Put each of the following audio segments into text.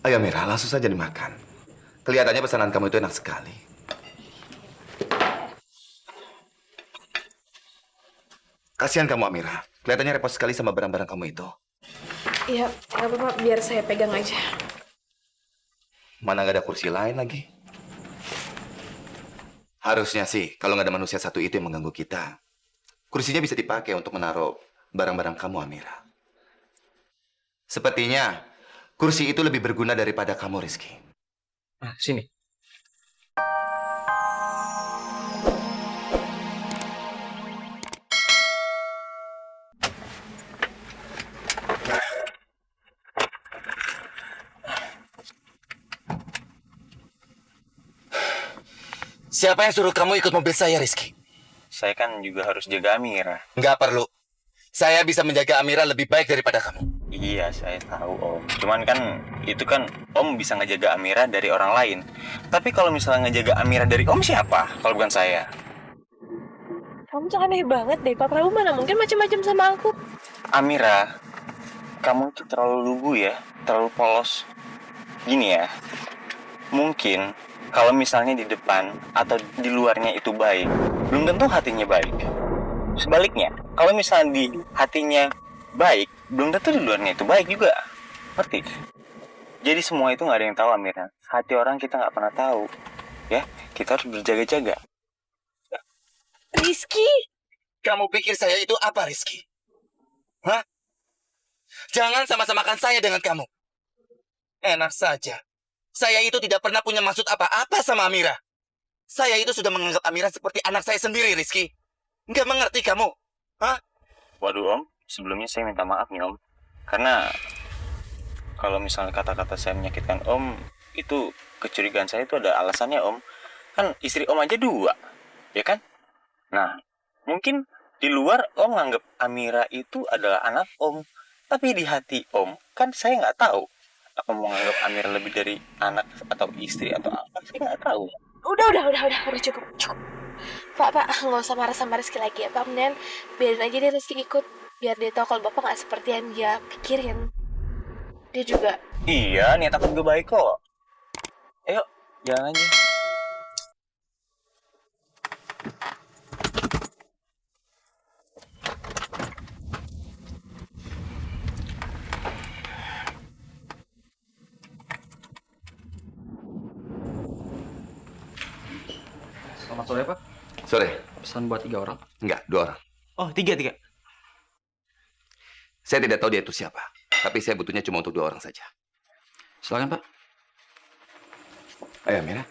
Ayo Mira, langsung saja dimakan. Kelihatannya pesanan kamu itu enak sekali. Kasihan kamu Amira. Kelihatannya repot sekali sama barang-barang kamu itu. Iya, nggak apa-apa, biar saya pegang aja. Mana nggak ada kursi lain lagi? Harusnya sih, kalau nggak ada manusia satu itu yang mengganggu kita, kursinya bisa dipakai untuk menaruh barang-barang kamu, Amira. Sepertinya, kursi itu lebih berguna daripada kamu, Rizky. Nah, sini. Siapa yang suruh kamu ikut mobil saya, Rizky? Saya kan juga harus jaga Amira. Nggak perlu. Saya bisa menjaga Amira lebih baik daripada kamu. Iya, saya tahu Om. Cuman kan itu kan Om bisa ngejaga Amira dari orang lain. Tapi kalau misalnya ngejaga Amira dari Om siapa? Kalau bukan saya. Kamu tuh aneh banget deh, Pak Prabu mana mungkin macam-macam sama aku. Amira, kamu tuh terlalu lugu ya, terlalu polos. Gini ya, mungkin kalau misalnya di depan atau di luarnya itu baik, belum tentu hatinya baik. Sebaliknya, kalau misalnya di hatinya baik, belum tentu di luarnya itu baik juga. Ngerti? Jadi semua itu nggak ada yang tahu, Amira. Hati orang kita nggak pernah tahu. Ya, kita harus berjaga-jaga. Rizky, Kamu pikir saya itu apa, Rizky? Hah? Jangan sama-samakan saya dengan kamu. Enak saja. Saya itu tidak pernah punya maksud apa-apa sama Amira. Saya itu sudah menganggap Amira seperti anak saya sendiri, Rizky. Nggak mengerti kamu. Hah? Waduh, Om. Sebelumnya saya minta maaf nih, Om. Karena kalau misalnya kata-kata saya menyakitkan Om, itu kecurigaan saya itu ada alasannya, Om. Kan istri Om aja 2, ya kan? Nah, mungkin di luar Om nganggap Amira itu adalah anak Om. Tapi di hati Om, kan saya nggak tahu. Apa mau nganggap Amira lebih dari anak atau istri atau apa, saya nggak tahu. udah cukup. Pak, nggak usah marah sama Rizky lagi ya, Pak. Mendingan biarin aja deh Rizky ikut. Biar dia tahu kalau Bapak nggak seperti yang dia pikirin. Dia juga. Iya, niat aku juga baik kok. Ayo, jalan aja. Selamat sore, Pak. Sore. Pesan buat 3 orang. Enggak, 2 orang. Oh, tiga. Saya tidak tahu dia itu siapa. Tapi saya butuhnya cuma untuk 2 orang saja. Silakan, Pak. Ayo, Amira.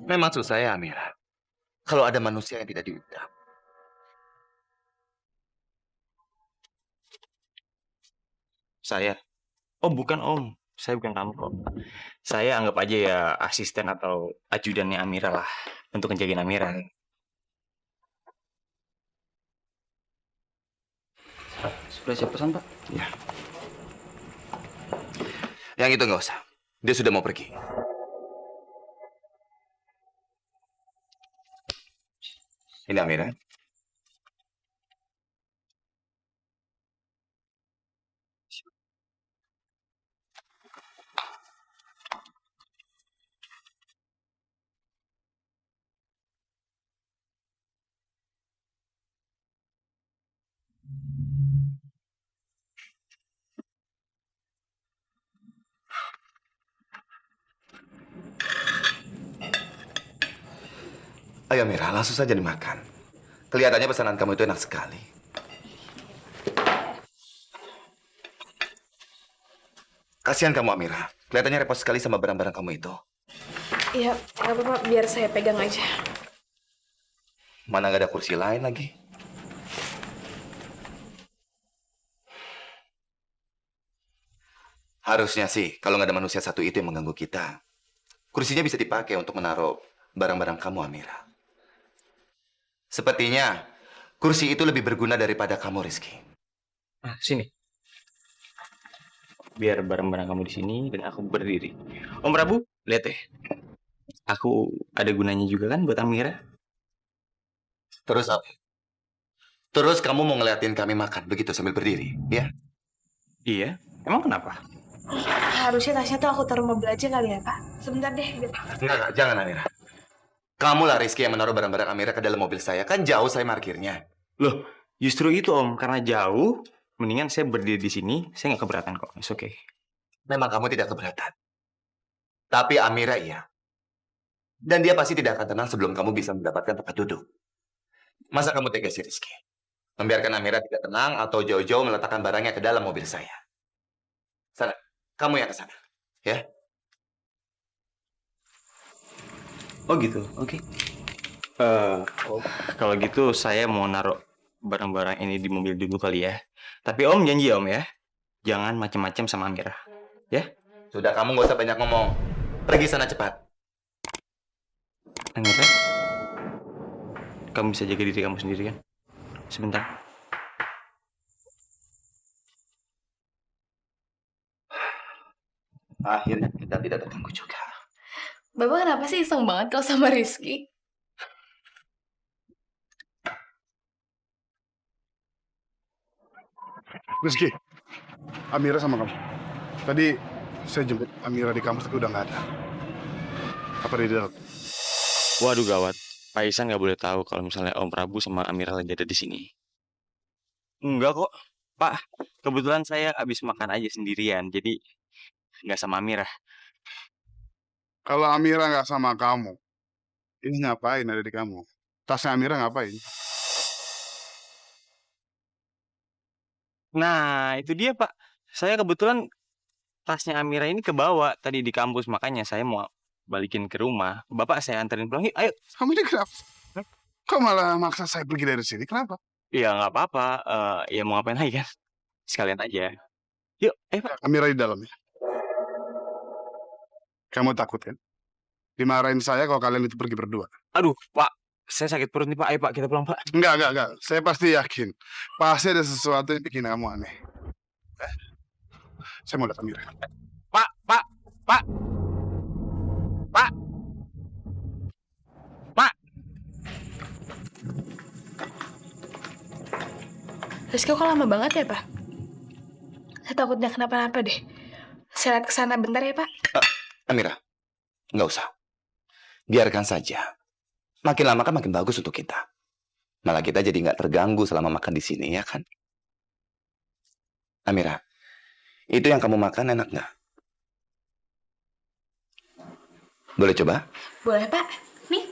Memang susah ya, Amira. Kalau ada manusia yang tidak diundang. Saya. Oh, bukan Om. Saya bukan kamu kok. Saya anggap aja ya asisten atau ajudannya Amira lah. Untuk ngejagain Amira. Sudah siap pesan, Pak? Ya. Yang itu nggak usah. Dia sudah mau pergi. Ini Amira. Ayo Amira, langsung saja dimakan. Kelihatannya pesanan kamu itu enak sekali. Kasihan kamu Amira. Kelihatannya repot sekali sama barang-barang kamu itu. Iya, nggak apa-apa, biar saya pegang aja. Mana nggak ada kursi lain lagi? Harusnya sih, kalau nggak ada manusia satu itu yang mengganggu kita, kursinya bisa dipakai untuk menaruh barang-barang kamu, Amira. Sepertinya, kursi itu lebih berguna daripada kamu, Rizky. Nah, sini. Biar barang-barang kamu di sini dan aku berdiri. Om Prabu, lihat deh. Aku ada gunanya juga kan buat Amira. Terus apa? Terus kamu mau ngeliatin kami makan begitu sambil berdiri, ya? Iya. Emang kenapa? Harusnya tasnya tuh aku taruh mobil aja kali ya, Pak. Sebentar deh. Enggak, jangan Amira. Kamu lah Rizky yang menaruh barang-barang Amira ke dalam mobil saya. Kan jauh saya parkirnya. Loh, justru itu Om. Karena jauh, mendingan saya berdiri di sini. Saya nggak keberatan kok. It's okay. Memang kamu tidak keberatan. Tapi Amira iya. Dan dia pasti tidak akan tenang sebelum kamu bisa mendapatkan tempat duduk. Masa kamu tega sih Rizky? Membiarkan Amira tidak tenang atau jauh-jauh meletakkan barangnya ke dalam mobil saya. Sana, kamu yang ke sana. Ya? Oh gitu, oke. Kalau gitu saya mau naruh barang-barang ini di mobil dulu kali ya. Tapi Om janji ya Om ya, jangan macam-macam sama Amira. Ya? Sudah, kamu nggak usah banyak ngomong. Pergi sana cepat. Amira, kamu bisa jaga diri kamu sendiri kan? Sebentar. Akhirnya kita tidak terganggu juga. Bapak kenapa sih iseng banget kalau sama Rizky? Rizky, Amira sama kamu. Tadi saya jemput Amira di kampus tapi udah nggak ada. Apa dia di dalam? Waduh gawat. Pak Isan nggak boleh tahu kalau misalnya Om Prabu sama Amira lagi ada di sini. Enggak kok, Pak. Kebetulan saya habis makan aja sendirian, jadi nggak sama Amira. Kalau Amira nggak sama kamu, ini ngapain ada di kamu? Tasnya Amira ngapain? Nah, itu dia Pak. Saya kebetulan tasnya Amira ini kebawa tadi di kampus, makanya saya mau balikin ke rumah. Bapak saya anterin pulang. Yuk, ayo. Kamu ini kenapa? Kok malah maksa saya pergi dari sini? Kenapa? Ya nggak apa-apa. Ya mau ngapain lagi kan? Sekalian aja. Yuk, ayo Pak. Amira di dalamnya. Kamu takut kan? Dimarahin saya kalau kalian itu pergi berdua. Aduh, Pak. Saya sakit perut nih Pak. Ayo Pak, kita pulang Pak. Enggak. Saya pasti yakin. Pasti ada sesuatu yang bikin kamu aneh. Saya mau lihat Amira. Pak. Pak. Pak. Rizky kok lama banget ya, Pak? Saya takutnya kenapa-napa deh. Saya lihat ke sana bentar ya, Pak. Amira, nggak usah. Biarkan saja. Makin lama kan makin bagus untuk kita. Malah kita jadi nggak terganggu selama makan di sini, ya kan? Amira, itu yang kamu makan enak nggak? Boleh coba? Boleh, Pak. Nih.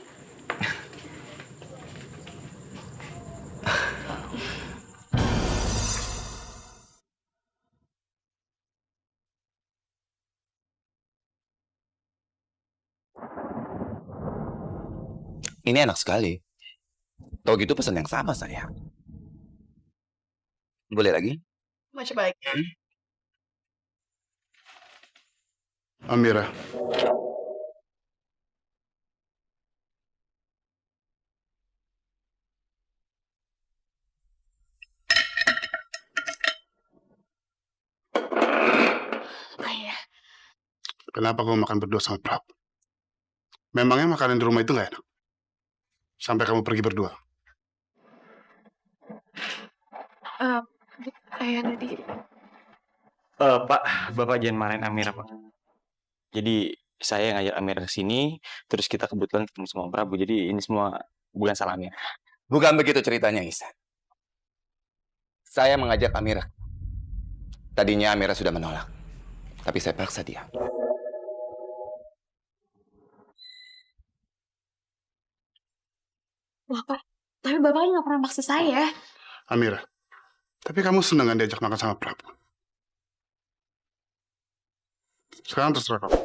Ini enak sekali. Tahu gitu pesan yang sama saya. Boleh lagi? Mau coba lagi? Amira, Ayah. kenapa kamu makan berdua sama Prab? Memangnya makanan di rumah itu nggak enak? Sampai kamu pergi berdua. Ayah tadi. Pak, Bapak jangan marahin Amira, Pak. Jadi saya ngajak Amira ke sini, terus kita kebetulan ketemu sama Om Prabu. Jadi ini semua bukan salah Amira. Bukan begitu ceritanya, Isan. Saya mengajak Amira. Tadinya Amira sudah menolak. Tapi saya paksa dia. Wah, Pak. Tapi Bapak nggak pernah maksa saya. Amira, tapi kamu senang kan diajak makan sama Prab? Sekarang terserah kamu.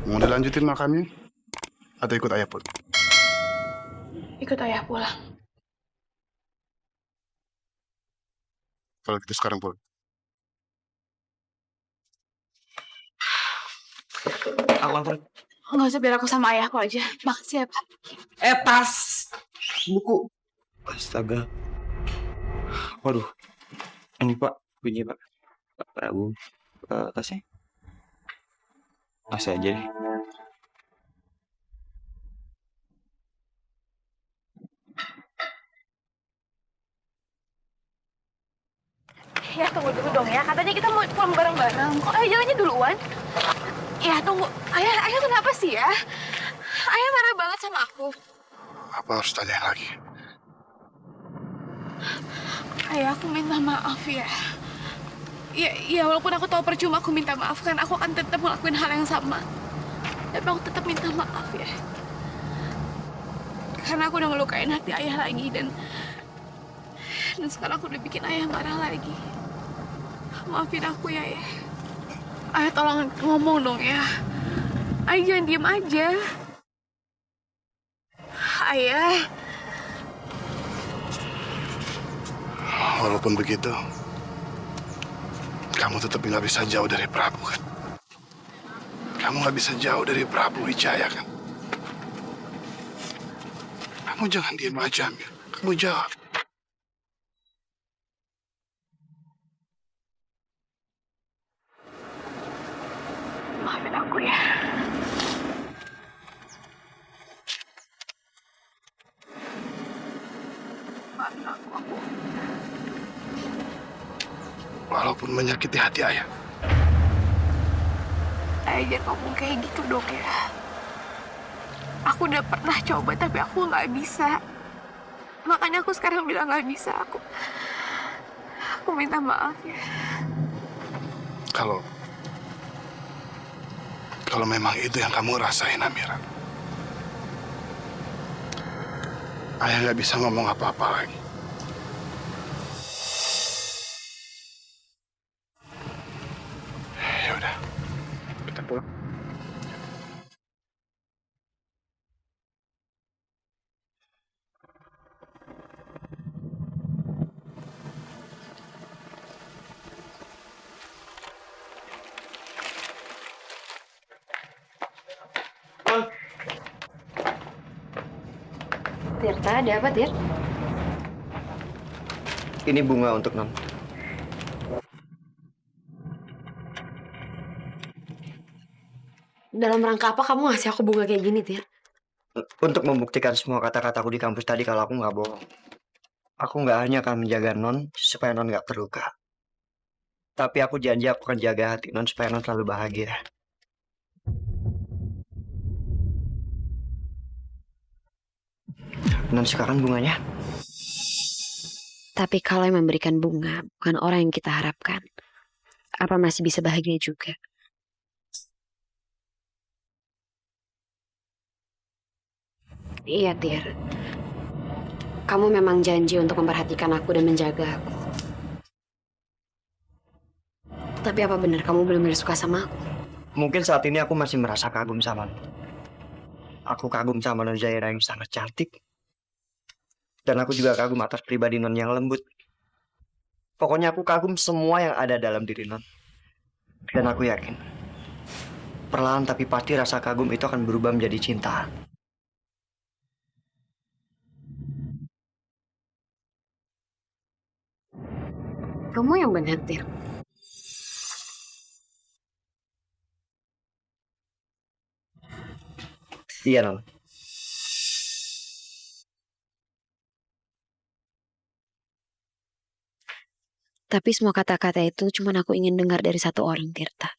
Mau dilanjutin makannya? Atau ikut ayah pun? Ikut ayah pulang. Kalau gitu sekarang pulang. Aku antar. Nggak usah, biar aku sama ayahku aja. Makasih ya, Pak. Tas! Buku. Astaga. Waduh. Ini Pak, punya Pak. Pak Prabu. Tasnya? Masih aja deh. Ya tunggu dulu dong ya. Katanya kita mau pulang bareng-bareng. Kok ayah jalannya duluan? Ya tunggu. Ayah kenapa sih ya? Ayah marah banget sama aku. Apa harus tanya lagi? Ayah, aku minta maaf ya. Ya walaupun aku tahu percuma aku minta maaf kan, aku akan tetap ngelakuin hal yang sama. Tapi aku tetap minta maaf ya. Karena aku udah ngelukain hati ayah lagi dan sekarang aku udah bikin ayah marah lagi. Maafin aku ya, ayah. Ayah tolong ngomong dong ya. Ayah jangan diem aja. Ayah. Walaupun begitu, kamu tetap nggak bisa jauh dari Prabu kan? Kamu nggak bisa jauh dari Prabu Wijaya kan? Kamu jangan diem aja, Amir. Kamu jawab. Maafin aku ya. Maafin aku. Walaupun menyakiti hati ayah. Ayah jangan ngomong kayak gitu dong ya. Aku udah pernah coba tapi aku nggak bisa. Makanya aku sekarang bilang nggak bisa. Aku minta maaf ya. Kalau memang itu yang kamu rasain, Amira. Ayah nggak bisa ngomong apa-apa lagi. Ya udah, kita pulang. Tirta, ada apa, Tir? Ini bunga untuk Non. Dalam rangka apa kamu ngasih aku bunga kayak gini, Tir? Untuk membuktikan semua kata-kataku di kampus tadi kalau aku nggak bohong. Aku nggak hanya akan menjaga Non supaya Non nggak terluka. Tapi aku janji aku akan jaga hati Non supaya Non selalu bahagia. Non suka kan bunganya? Tapi kalau yang memberikan bunga bukan orang yang kita harapkan, apa masih bisa bahagia juga? Iya, Tir. Kamu memang janji untuk memperhatikan aku dan menjaga aku. Tapi apa benar kamu benar-benar suka sama aku? Mungkin saat ini aku masih merasa kagum sama Non. Aku kagum sama Non Zaira yang sangat cantik. Dan aku juga kagum atas pribadi Non yang lembut. Pokoknya aku kagum semua yang ada dalam diri Non. Dan aku yakin, perlahan tapi pasti rasa kagum itu akan berubah menjadi cinta. Kamu yang benar, Tir. Iya, Non. Tapi semua kata-kata itu cuma aku ingin dengar dari satu orang, Tirta.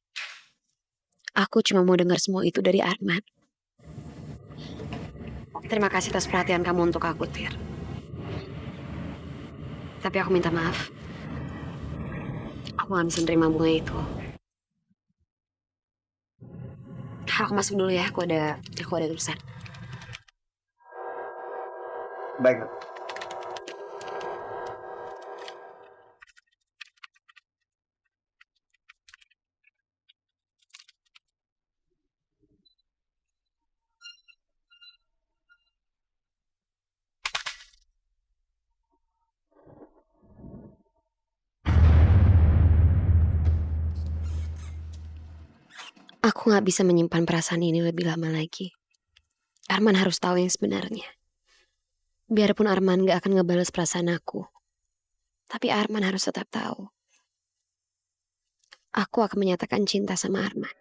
Aku cuma mau dengar semua itu dari Arman. Terima kasih atas perhatian kamu untuk aku, Tir. Tapi aku minta maaf. Aku gak bisa nerima bunga itu. Aku masuk dulu ya, aku ada urusan. Baik. Aku gak bisa menyimpan perasaan ini lebih lama lagi. Arman harus tahu yang sebenarnya. Biarpun Arman gak akan ngebalas perasaan aku. Tapi Arman harus tetap tahu. Aku akan menyatakan cinta sama Arman.